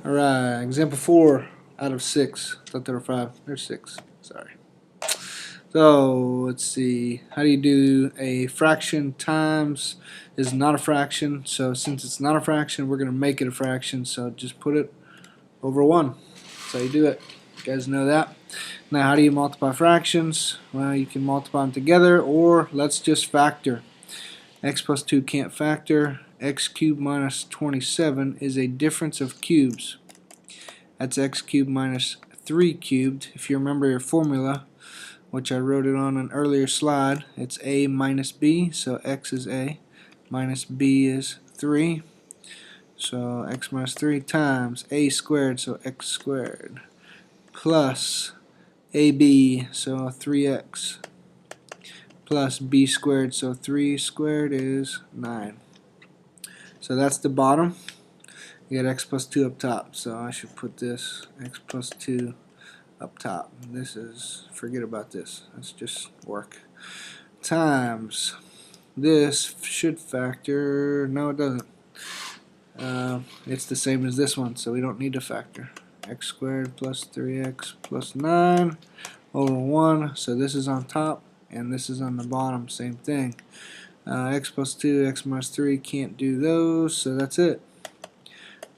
Alright, example 4 out of 6. Thought there were 5. There's 6. Sorry. So, let's see. How do you do a fraction times is not a fraction? So, since it's not a fraction, we're going to make it a fraction. So, just put it over 1. That's how you do it. You guys know that. Now, how do you multiply fractions? Well, you can multiply them together, or let's just factor. X plus 2 can't factor. X cubed minus 27 is a difference of cubes. That's x cubed minus 3 cubed. If you remember your formula, which I wrote it on an earlier slide, it's a minus b, so x is a, minus b is 3. So x minus 3 times a squared, so x squared, plus ab, so 3x, plus b squared, so 3 squared is 9. So that's the bottom. You got x plus 2 up top, so I should put this x plus 2 up top. This is, forget about this, let's just work. Times, this should factor, no it doesn't. It's the same as this one, so we don't need to factor. X squared plus 3x plus 9 over 1, so this is on top and this is on the bottom, same thing. X plus 2, x minus 3, can't do those, so that's it.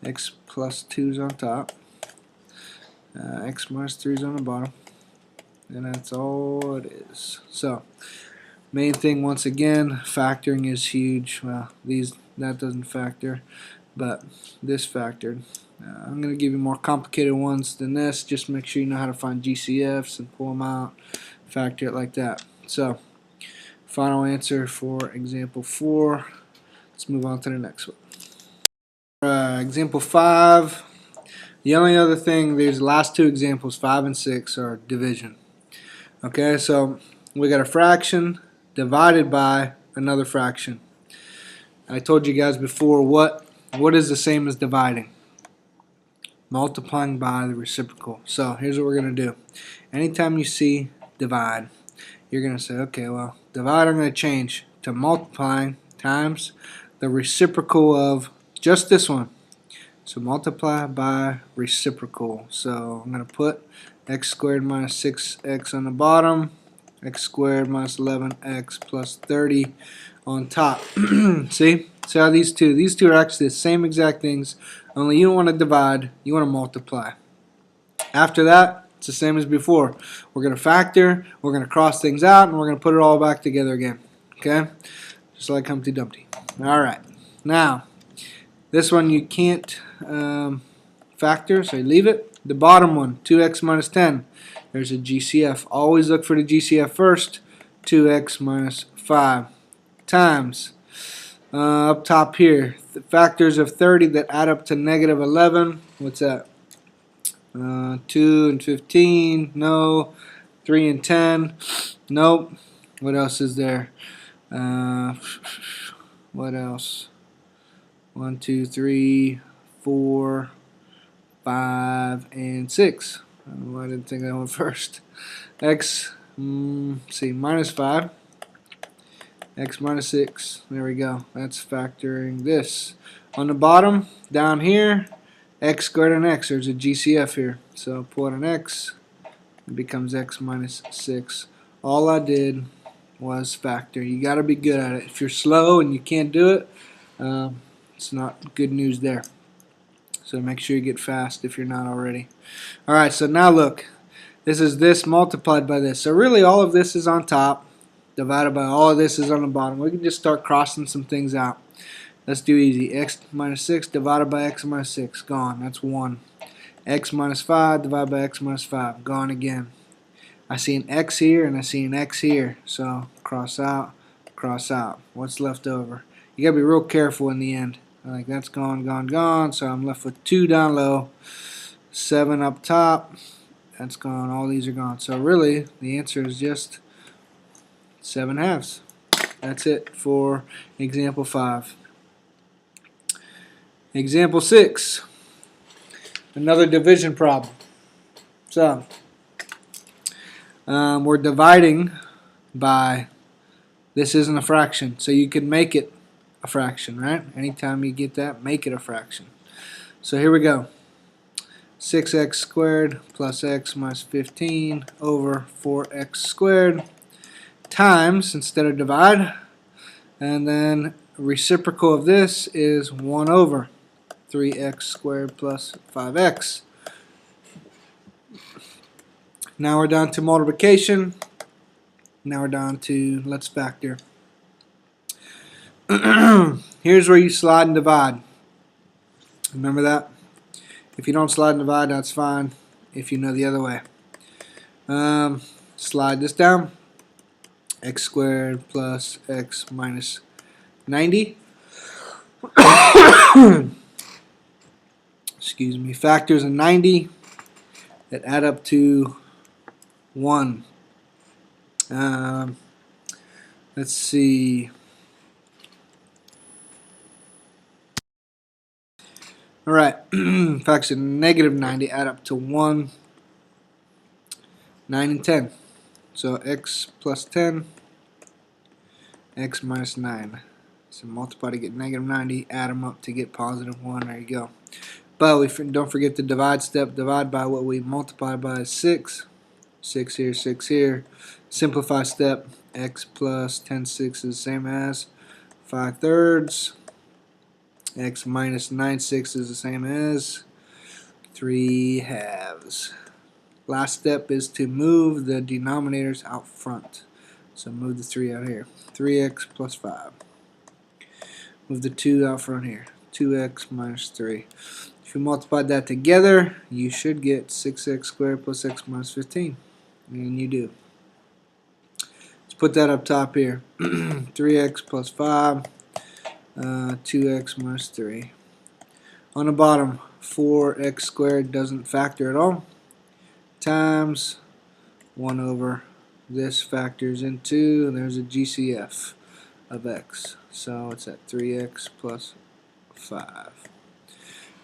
X plus 2 is on top, x minus 3 is on the bottom, and that's all it is. So, main thing once again, factoring is huge. Well, that doesn't factor, but this factored. I'm going to give you more complicated ones than this. Just make sure you know how to find GCFs and pull them out, factor it like that. So, final answer for example 4. Let's move on to the next one. Example 5. The only other thing, these last two examples, 5 and 6, are division. Okay, so we got a fraction divided by another fraction. I told you guys before, what is the same as dividing? Multiplying by the reciprocal. So here's what we're going to do. Anytime you see divide, you're going to say, okay, well, divide I'm going to change to multiplying times the reciprocal of just this one. So multiply by reciprocal. So I'm going to put x squared minus 6x on the bottom, x squared minus 11x plus 30 on top. See? See how these two are actually the same exact things, only you don't want to divide, you want to multiply. After that, it's the same as before. We're going to factor, we're going to cross things out, and we're going to put it all back together again. Okay? Just like Humpty Dumpty. Alright. Now, this one you can't factor, so you leave it. The bottom one, 2x minus 10. There's a GCF. Always look for the GCF first. 2x minus 5 times. Up top here, the factors of 30 that add up to negative 11. What's that? 2 and 15. No. 3 and 10. Nope. What else is there? What else? 1, 2, 3, 4, 5, and 6. I didn't think that one first. X, see, minus 5. X minus 6. There we go. That's factoring this. On the bottom, down here, x squared and x. There's a GCF here. So pull out an x. It becomes x minus 6. All I did was factor. You got to be good at it. If you're slow and you can't do it, it's not good news there. So make sure you get fast if you're not already. Alright, so now look. This is this multiplied by this. So really all of this is on top, divided by all of this is on the bottom. We can just start crossing some things out. Let's do easy. X minus 6 divided by x minus 6. Gone. That's 1. X minus 5 divided by x minus 5. Gone again. I see an x here and I see an x here. So cross out, cross out. What's left over? You gotta be real careful in the end. Like that's gone, gone, gone. So I'm left with 2 down low, 7 up top. That's gone. All these are gone. So really, the answer is just 7/2. That's it for example 5. Example 6. Another division problem. So we're dividing by, this isn't a fraction, so you can make it a fraction, right? Anytime you get that, make it a fraction. So here we go. 6x squared plus x minus 15 over 4x squared times, instead of divide, and then reciprocal of this is 1 over 3x squared plus 5x. Now we're down to multiplication. Now we're down to, let's factor. Here's where you slide and divide. Remember that? If you don't slide and divide, that's fine if you know the other way. Slide this down. X squared plus x minus 90. Excuse me. Factors of 90 that add up to 1. Let's see. Alright, factors of negative 90 add up to 1, 9, and 10. So x plus 10, x minus 9. So multiply to get negative 90, add them up to get positive 1. There you go. But don't forget the divide step. Divide by what we multiply by is 6. 6 here, 6 here. Simplify step. X plus 10/6 is the same as 5/3. X minus 9/6 is the same as 3/2. Last step is to move the denominators out front. So move the 3 out here. 3x plus 5. Move the 2 out front here. 2x minus 3. If you multiply that together, you should get 6x squared plus x minus 15. And you do. Let's put that up top here. 3x plus 5. 2x minus 3. On the bottom, 4x squared doesn't factor at all. Times 1 over this factors into, and there's a GCF of x. So it's at 3x plus 5.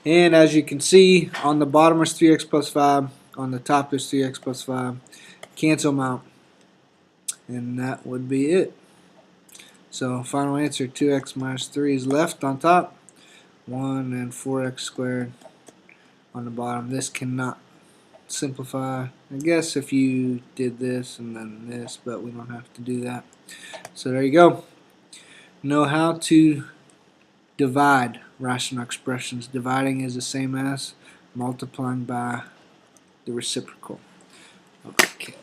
And as you can see, on the bottom is 3x plus 5. On the top is 3x plus 5. Cancel them out. And that would be it. So final answer, 2x minus 3 is left on top. 1 and 4x squared on the bottom. This cannot simplify. I guess if you did this and then this, but we don't have to do that. So there you go. Know how to divide rational expressions. Dividing is the same as multiplying by the reciprocal. Okay.